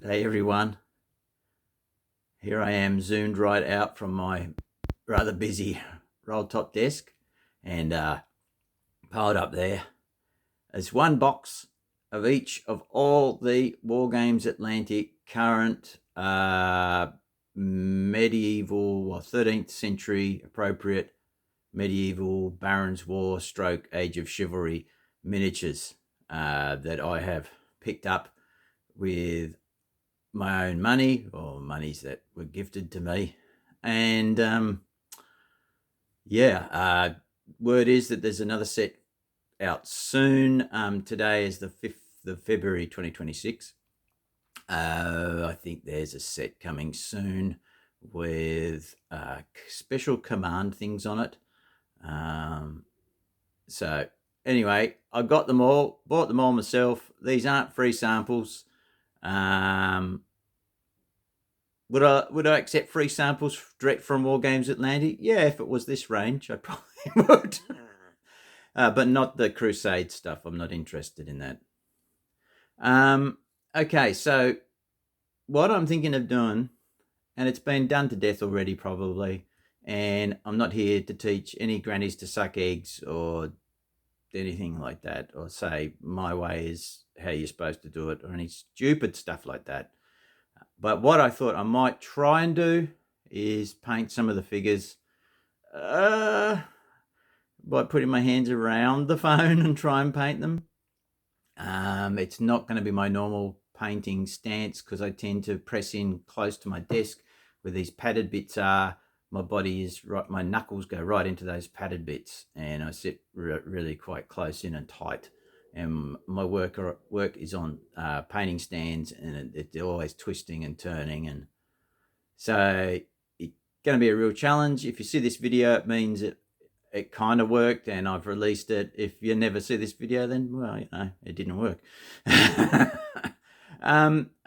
Hey everyone, here I am zoomed right out from my rather busy roll top desk and piled up there is one box of each of all the Wargames Atlantic current medieval or 13th century appropriate medieval Barons War stroke Age of Chivalry miniatures that I have picked up with my own money or monies that were gifted to me. And word is that there's another set out soon. Today is the 5th of February 2026. I think there's a set coming soon with special command things on it. So anyway, I got them all, bought them all myself. These aren't free samples. Would I accept free samples direct from Wargames Atlantic? Yeah, if it was this range, I probably would. But not the Crusade stuff. I'm not interested in that. Okay, so what I'm thinking of doing, and it's been done to death already probably, and I'm not here to teach any grannies to suck eggs or anything like that, or say my way is how you're supposed to do it, or any stupid stuff like that. But what I thought I might try and do is paint some of the figures by putting my hands around the phone and try and paint them. It's not going to be my normal painting stance because I tend to press in close to my desk where these padded bits are. My body is right, my knuckles go right into those padded bits, and I sit really quite close in and tight. And my work is on painting stands, and it's always twisting and turning, and so it's going to be a real challenge. If you see this video, it means it kind of worked, and I've released it. If you never see this video, then well, it didn't work.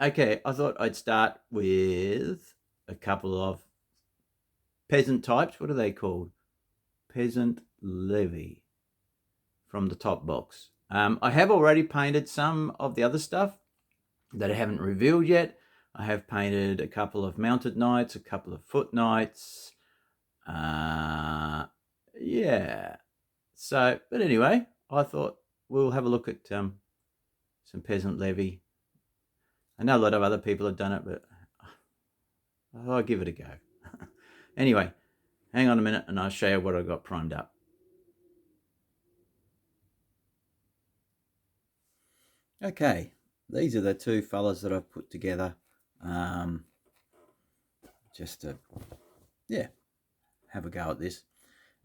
Okay, I thought I'd start with a couple of peasant types. What are they called? Peasant Levy from the top box. I have already painted some of the other stuff that I haven't revealed yet. I have painted a couple of mounted knights, a couple of foot knights. Yeah. So, but anyway, I thought we'll have a look at some Peasant Levy. I know a lot of other people have done it, but I'll give it a go. Anyway, hang on a minute and I'll show you what I got primed up. Okay, these are the two fellas that I've put together just to, have a go at this.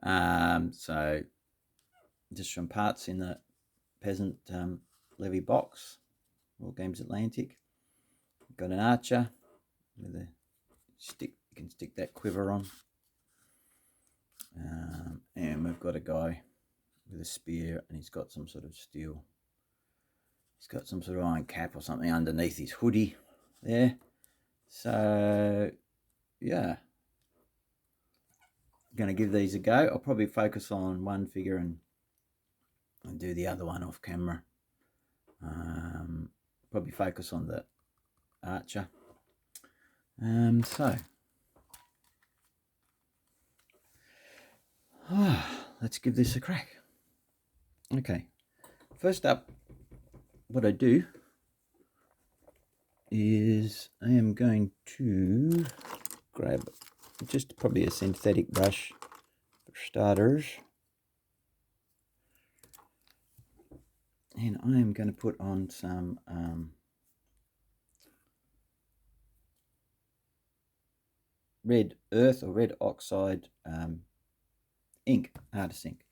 So just some parts in the Peasant Levy box, Wargames Atlantic. Got an archer with a stick, you can stick that quiver on. And we've got a guy with a spear, and he's got some sort of steel. He's got some sort of iron cap or something underneath his hoodie there. So, yeah. I'm going to give these a go. I'll probably focus on one figure and do the other one off camera. Probably focus on the archer. Let's give this a crack. Okay, first up, what I do is I am going to grab just probably a synthetic brush for starters, and I am going to put on some red earth or red oxide ink, artist ink,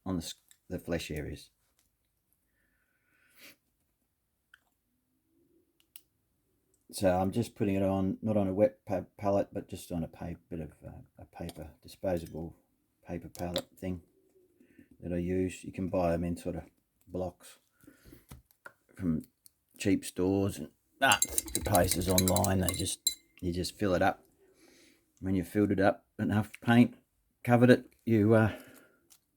on the flesh areas. So I'm just putting it on, not on a wet palette, but just on a bit of a paper, disposable paper palette thing that I use. You can buy them in sort of blocks from cheap stores and places online. You just fill it up. When you've filled it up enough paint, covered it, you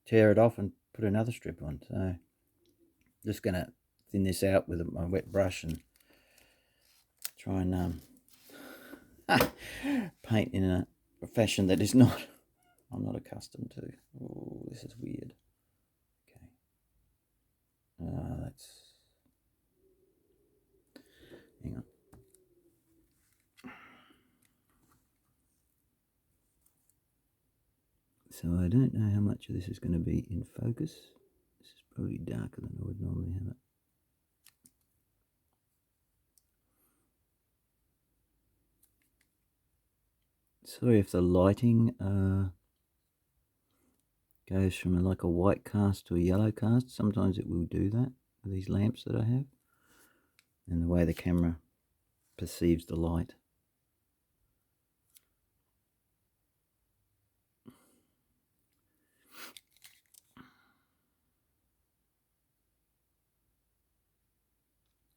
tear it off and put another strip on. So just going to thin this out with my wet brush and try and paint in a fashion that is not, I'm not accustomed to. Oh, this is weird. Okay. That's, hang on. So I don't know how much of this is going to be in focus. This is probably darker than I would normally have it. Sorry if the lighting goes from like a white cast to a yellow cast. Sometimes it will do that with these lamps that I have, and the way the camera perceives the light.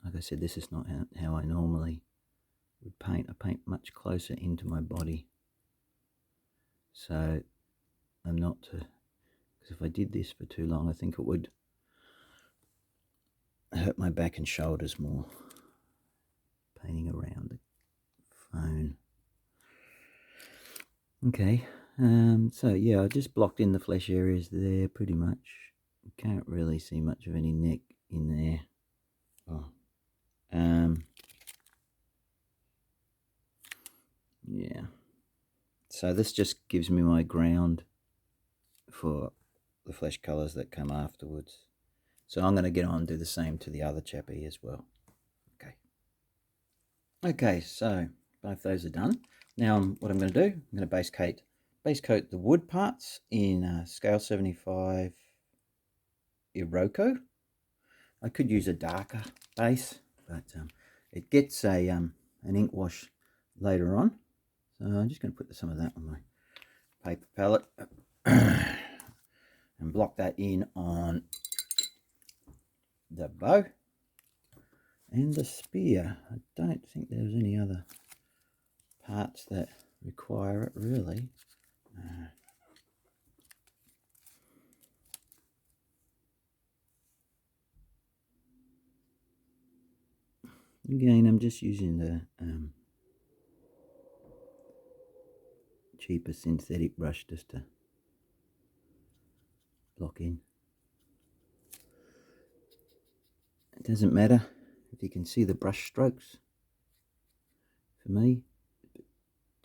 Like I said, this is not how I normally would paint. I paint much closer into my body. So I'm not to, because if I did this for too long, I think it would hurt my back and shoulders more. Painting around the phone. Okay, so yeah, I just blocked in the flesh areas there pretty much. You can't really see much of any neck in there. Oh. Yeah. So this just gives me my ground for the flesh colours that come afterwards. So I'm going to get on and do the same to the other chappie as well. Okay. Okay, so both those are done. Now what I'm going to do, I'm going to base coat the wood parts in scale 75 Iroko. I could use a darker base, but it gets a an ink wash later on. So I'm just going to put some of that on my paper palette and block that in on the bow and the spear. I don't think there's any other parts that require it really. Again, I'm just using the cheaper synthetic brush just to block in. It doesn't matter if you can see the brush strokes. For me,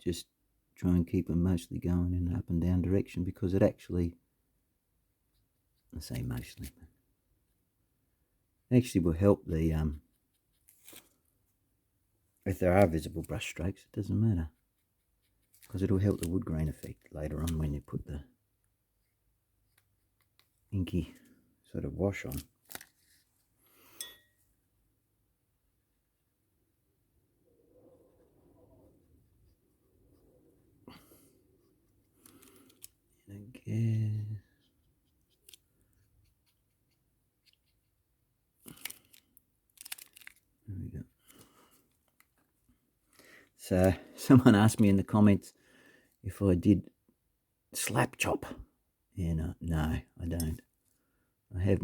just try and keep them mostly going in an up and down direction, because it actually, I say mostly, it actually will help the if there are visible brush strokes, it doesn't matter, because it'll help the wood grain effect later on when you put the inky sort of wash on. Again. There we go. So someone asked me in the comments if I did slap chop. And no, I don't. I have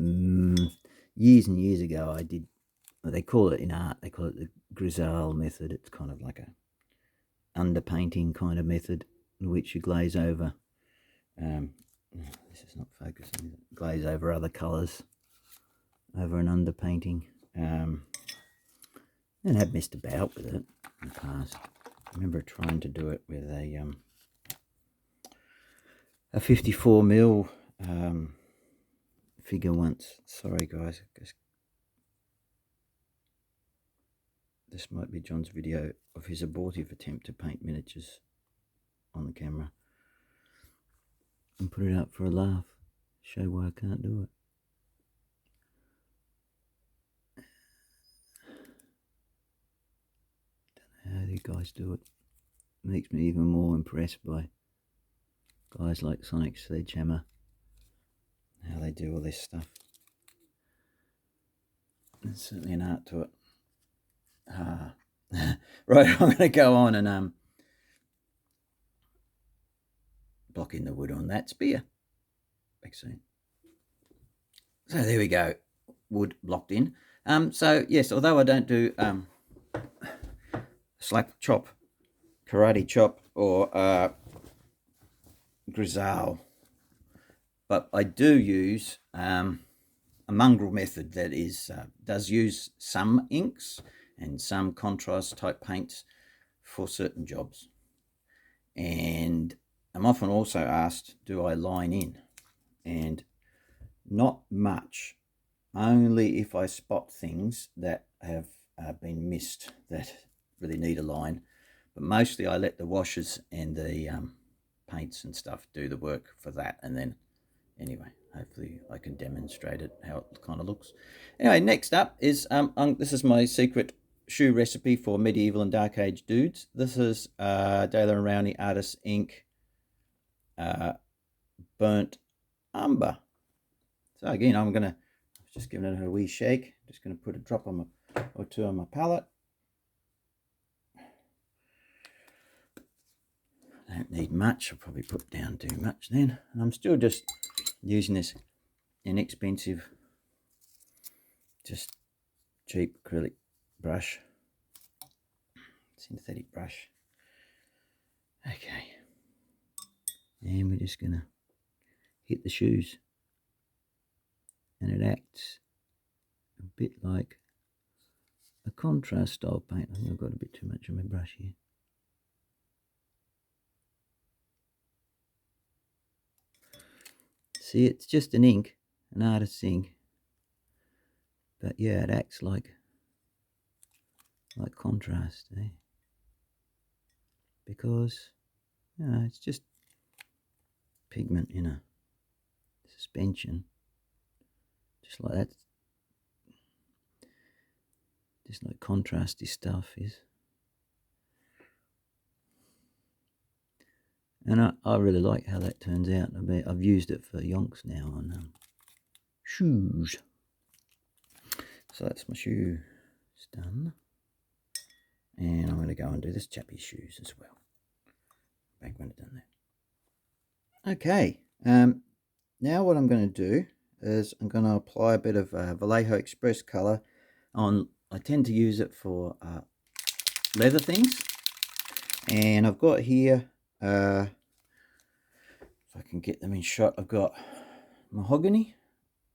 years and years ago I did. Well, they call it in art, they call it the grisaille method. It's kind of like a underpainting kind of method in which you glaze over. This is not focusing. Glaze over other colours over an underpainting. And I've messed about with it in the past. I remember trying to do it with a 54mm figure once. Sorry guys, this might be John's video of his abortive attempt to paint miniatures on the camera and put it up for a laugh, show why I can't do it. Don't know how you guys do it. Makes me even more impressed by guys like Sonic Sledgehammer, how they do all this stuff. There's certainly an art to it. Right, I'm going to go on and block in the wood on that spear. Back soon. So there we go, wood blocked in. So yes, although I don't do slap chop, karate chop, or grisaille. But I do use a mongrel method that does use some inks and some contrast type paints for certain jobs. And I'm often also asked, do I line in? And not much, only if I spot things that have been missed that really need a line. But mostly I let the washes and the paints and stuff do the work for that. And then anyway, hopefully I can demonstrate it, how it kind of looks. Anyway, next up is, this is my secret shoe recipe for medieval and dark age dudes. This is Daler & Rowney Artist Ink Burnt Umber. So again, I'm gonna just giving it a wee shake. Just gonna put a drop on or two on my palette. I don't need much. I'll probably put down too much then. And I'm still just using this inexpensive, just cheap acrylic brush, synthetic brush. Okay, and we're just gonna hit the shoes, and it acts a bit like a contrast style paint. I think I've got a bit too much on my brush here. See, it's just an ink, an artist's ink, but yeah, it acts like contrast, eh? Because it's just pigment in a suspension, just like that, just like contrasty stuff is. And I really like how that turns out. I've used it for yonks now on shoes. So that's my shoe done. And I'm going to go and do this chappie's shoes as well. Back when I've done that. Okay. Now what I'm going to do is I'm going to apply a bit of Vallejo Express colour on. I tend to use it for leather things. And I've got here, if I can get them in shot, I've got mahogany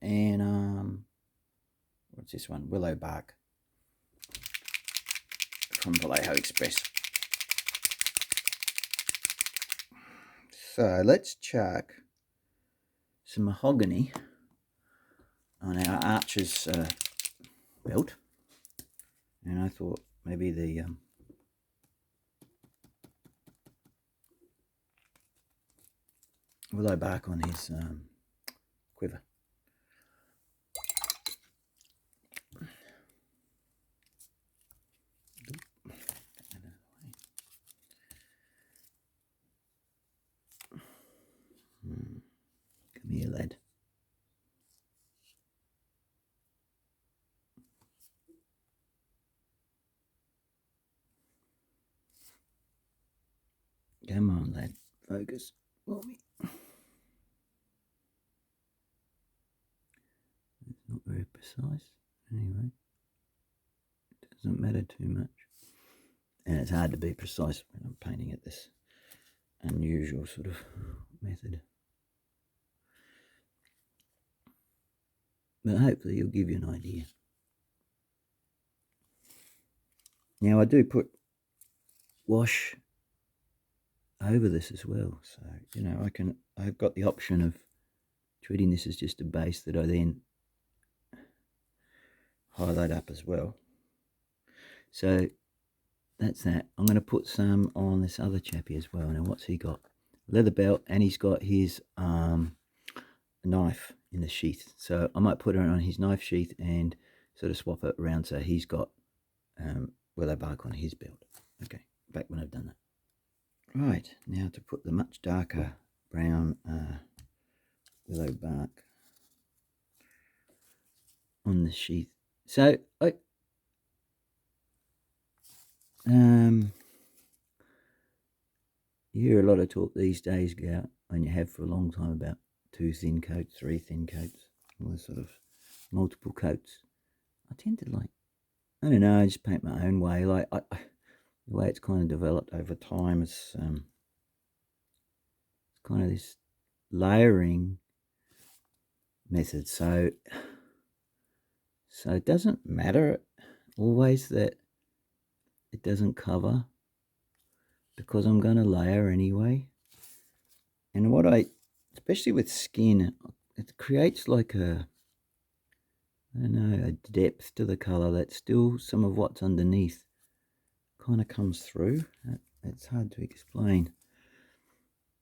and what's this one? Willow bark from Vallejo Express. So let's chuck some mahogany on our Archer's belt, and I thought maybe the willow bark on his quiver. Come here, lad. Come on, lad. Focus for me. It's not very precise. Anyway, it doesn't matter too much. And it's hard to be precise when I'm painting it this unusual sort of method. But hopefully it'll give you an idea. Now I do put wash over this as well, so I've got the option of treating this as just a base that I then highlight up as well. So that's that. I'm going to put some on this other chappie as well. Now what's he got? Leather belt, and he's got his knife in the sheath, so I might put it on his knife sheath and sort of swap it around so he's got willow bark on his belt. Okay, back when I've done that. Right, now to put the much darker brown willow bark on the sheath. So you hear a lot of talk these days about, and you have for a long time, about 2 thin coats, 3 thin coats, all the sort of multiple coats. I tend to I don't know, I just paint my own way. the way it's kind of developed over time is kind of this layering method. So it doesn't matter always that it doesn't cover, because I'm going to layer anyway. And what especially with skin, it creates like I don't know, a depth to the color that still some of what's underneath kind of comes through. It's hard to explain,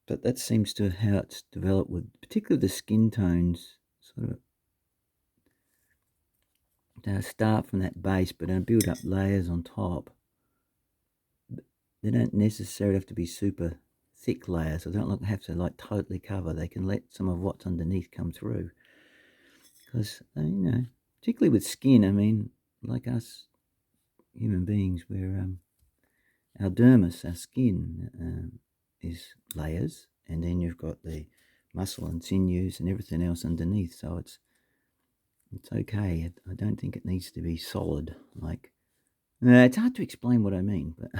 but that seems to how it's developed, with particularly the skin tones. Sort of they start from that base, but then build up layers on top. They don't necessarily have to be super thick layers. So they don't have to like totally cover. They can let some of what's underneath come through. Because particularly with skin, I mean, like us human beings, we're our dermis, our skin, is layers, and then you've got the muscle and sinews and everything else underneath. So it's okay. I don't think it needs to be solid. Like, it's hard to explain what I mean, but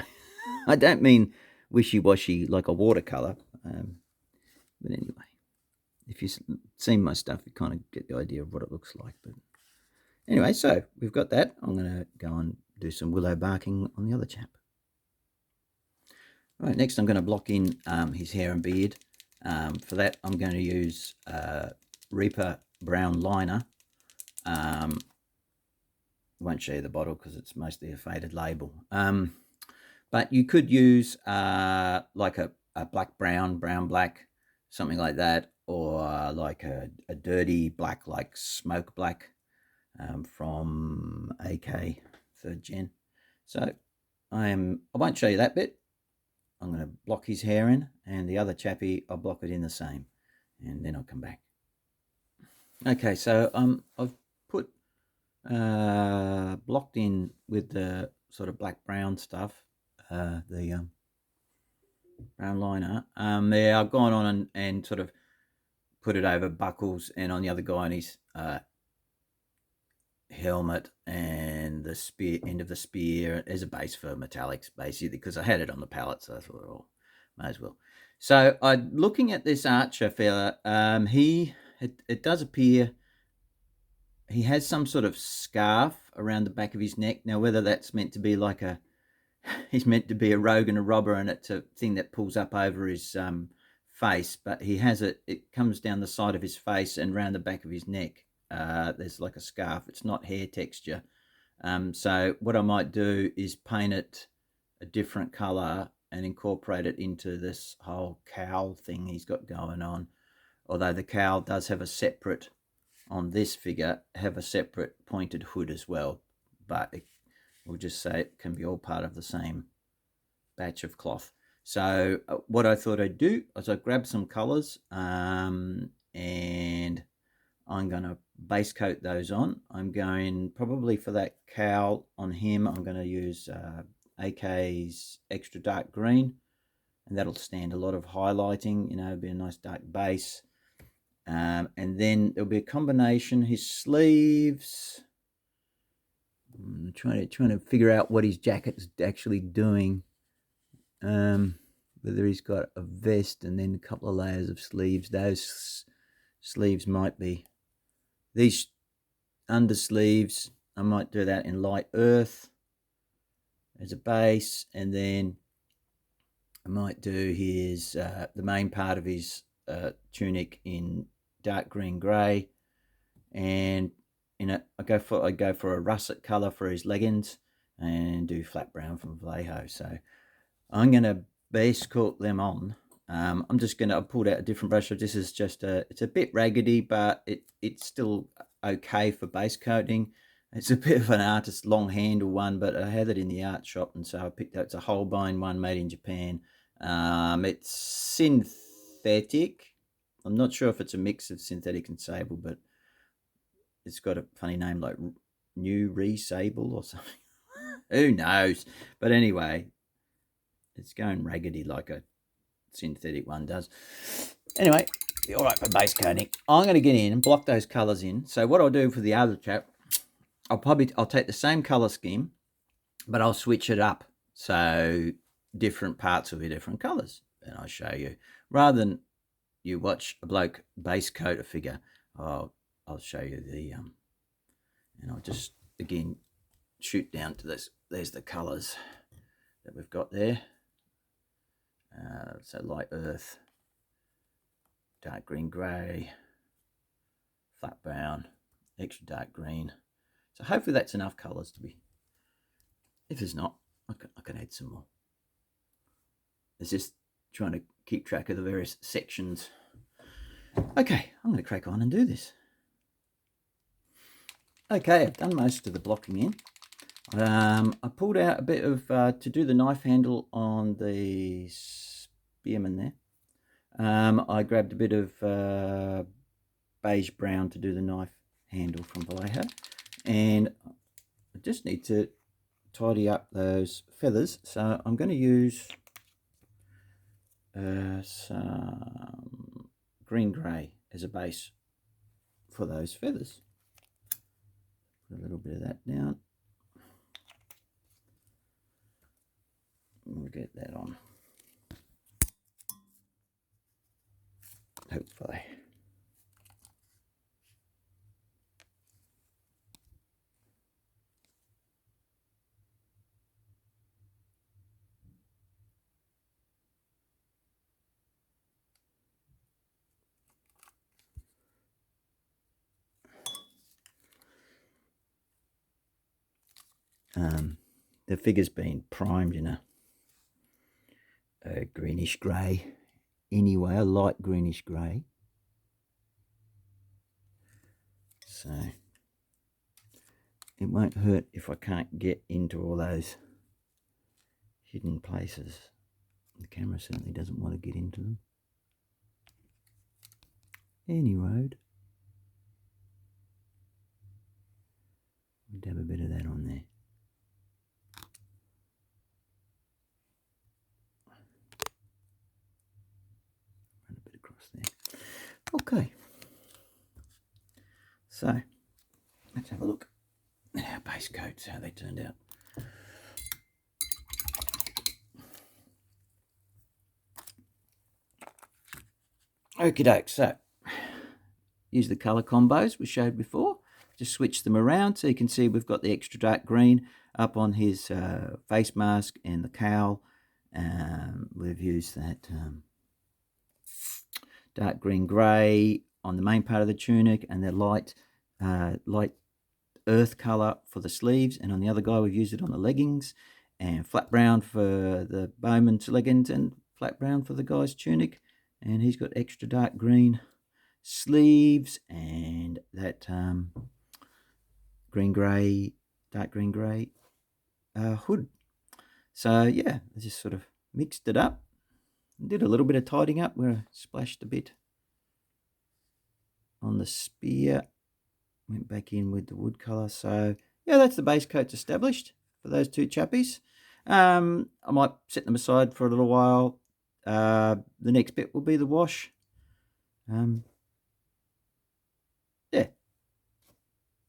I don't mean wishy-washy like a watercolor. But anyway, if you've seen my stuff, you kind of get the idea of what it looks like. But anyway, so we've got that. I'm going to go and do some willow barking on the other chap. Right, next I'm going to block in his hair and beard. For that, I'm going to use Reaper Brown Liner. Won't show you the bottle because it's mostly a faded label. But you could use like a black brown, brown black, something like that, or like a dirty black, like smoke black, from AK 3rd Gen. So I won't show you that bit. I'm going to block his hair in, and the other chappy, I'll block it in the same, and then I'll come back. Okay, so I've put blocked in with the sort of black brown stuff, the brown liner. There, I've gone on and sort of put it over buckles, and on the other guy on his helmet and the spear end of the spear as a base for metallics, basically, because I had it on the palette, so I thought, oh, may as well. So looking at this archer fella, it does appear he has some sort of scarf around the back of his neck. Now, whether that's meant to be like he's meant to be a rogue and a robber, and it's a thing that pulls up over his face, but he has it comes down the side of his face and round the back of his neck. There's like a scarf. It's not hair texture. So what I might do is paint it a different color and incorporate it into this whole cowl thing he's got going on. Although the cowl does have a separate, on this figure, have a separate pointed hood as well. But we'll just say it can be all part of the same batch of cloth. So what I thought I'd do is I'd grab some colors, and I'm going to base coat those on. I'm going, probably for that cowl on him, I'm going to use AK's Extra Dark Green, and that'll stand a lot of highlighting, be a nice dark base. And then there'll be a combination, his sleeves. I'm trying to figure out what his jacket's actually doing. Whether he's got a vest and then a couple of layers of sleeves. Those sleeves might be these under sleeves. I might do that in light earth as a base, and then I might do his the main part of his tunic in dark green grey, and I go for a russet colour for his leggings, and do flat brown from Vallejo. So I'm going to base coat them on. I'm just going to, I pulled out a different brush. So this is just it's a bit raggedy, but it's still okay for base coating. It's a bit of an artist long handle one, but I had it in the art shop, and so I picked out, it's a Holbein one made in Japan. It's synthetic. I'm not sure if it's a mix of synthetic and sable, but it's got a funny name like New Re-Sable or something. Who knows? But anyway, it's going raggedy like a synthetic one does. Anyway, all right for base coating. I'm going to get in and block those colours in. So what I'll do for the other chap, I'll take the same colour scheme, but I'll switch it up. So different parts will be different colours, and I'll show you. Rather than you watch a bloke base coat a figure, I'll show you the and I'll just again shoot down to this. There's the colours that we've got there. So light earth, dark green grey, flat brown, extra dark green. So hopefully that's enough colours to be. If it's not, I can add some more. It's just trying to keep track of the various sections. Okay, I'm going to crack on and do this. Okay, I've done most of the blocking in. I pulled out a bit of, to do the knife handle on the spearman there. I grabbed a bit of beige brown to do the knife handle from Vallejo. And I just need to tidy up those feathers. So I'm going to use some green grey as a base for those feathers. Put a little bit of that down. We'll get that on. Hopefully. The figure's been primed in a greenish grey anyway, a light greenish grey. So it won't hurt if I can't get into all those hidden places. The camera certainly doesn't want to get into them. Any road. We'll dab a bit of that on there. Run a bit across there. Okay. So let's have a look at our base coats, how they turned out. Okie doke, so use the colour combos we showed before. Just switch them around so you can see we've got the extra dark green up on his face mask and the cowl. We've used that dark green grey on the main part of the tunic and the light earth colour for the sleeves, and on the other guy we've used it on the leggings, and flat brown for the bowman's leggings and flat brown for the guy's tunic, and he's got extra dark green sleeves and that green grey, dark green grey hood. So yeah, I just sort of mixed it up, did a little bit of tidying up where I splashed a bit on the spear, went back in with the wood colour. So yeah, that's the base coats established for those two chappies. I might set them aside for a little while. The next bit will be the wash. Yeah,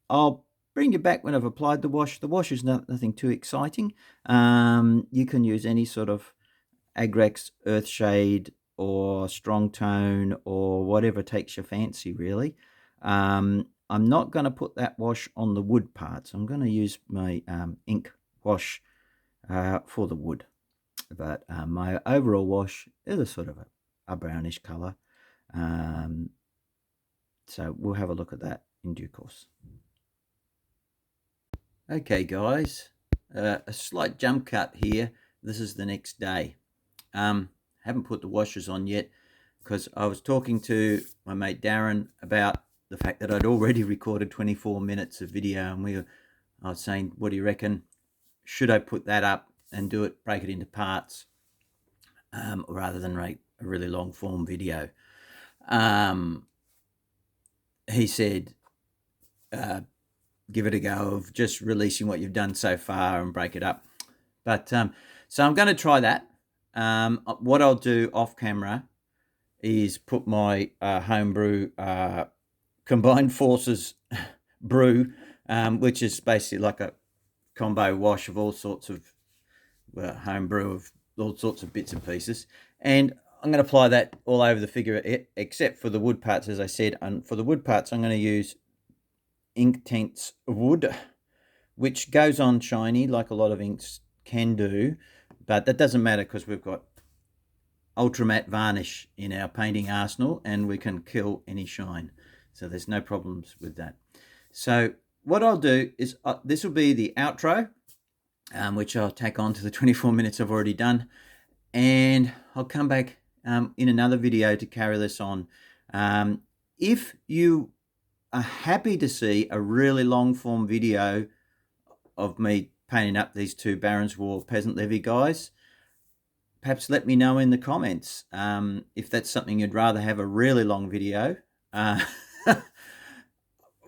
I'll bring you back when I've applied the wash. The wash is nothing too exciting. You can use any sort of Agrex Earthshade or Strong Tone or whatever takes your fancy, really. I'm not going to put that wash on the wood parts. I'm going to use my ink wash for the wood. But my overall wash is a sort of a brownish colour. So we'll have a look at that in due course. Okay, guys, a slight jump cut here. This is the next day. Haven't put the washers on yet because I was talking to my mate Darren about the fact that I'd already recorded 24 minutes of video, and I was saying, what do you reckon? Should I put that up and do it, break it into parts, rather than make a really long form video? He said, give it a go of just releasing what you've done so far and break it up. But so I'm going to try that. What I'll do off camera is put my homebrew combined forces brew, which is basically like a combo wash of all sorts of homebrew of all sorts of bits and pieces. And I'm going to apply that all over the figure, except for the wood parts, as I said. And for the wood parts, I'm going to use Inktense wood, which goes on shiny like a lot of inks can do, but that doesn't matter because we've got ultra matte varnish in our painting arsenal and we can kill any shine, so there's no problems with that. So what I'll do is this will be the outro, which I'll tack on to the 24 minutes I've already done, and I'll come back in another video to carry this on. If you are happy to see a really long form video of me painting up these two Barons War Peasant Levy guys, perhaps let me know in the comments if that's something you'd rather have a really long video.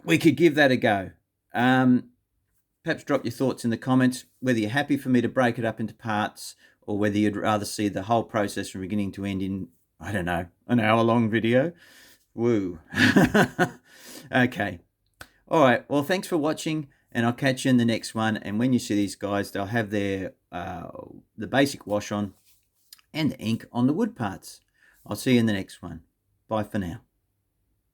We could give that a go. Perhaps drop your thoughts in the comments, whether you're happy for me to break it up into parts or whether you'd rather see the whole process from beginning to end in, I don't know, an hour-long video. Woo. Okay. All right. Well, thanks for watching, and I'll catch you in the next one. And when you see these guys, they'll have their the basic wash on and the ink on the wood parts. I'll see you in the next one. Bye for now.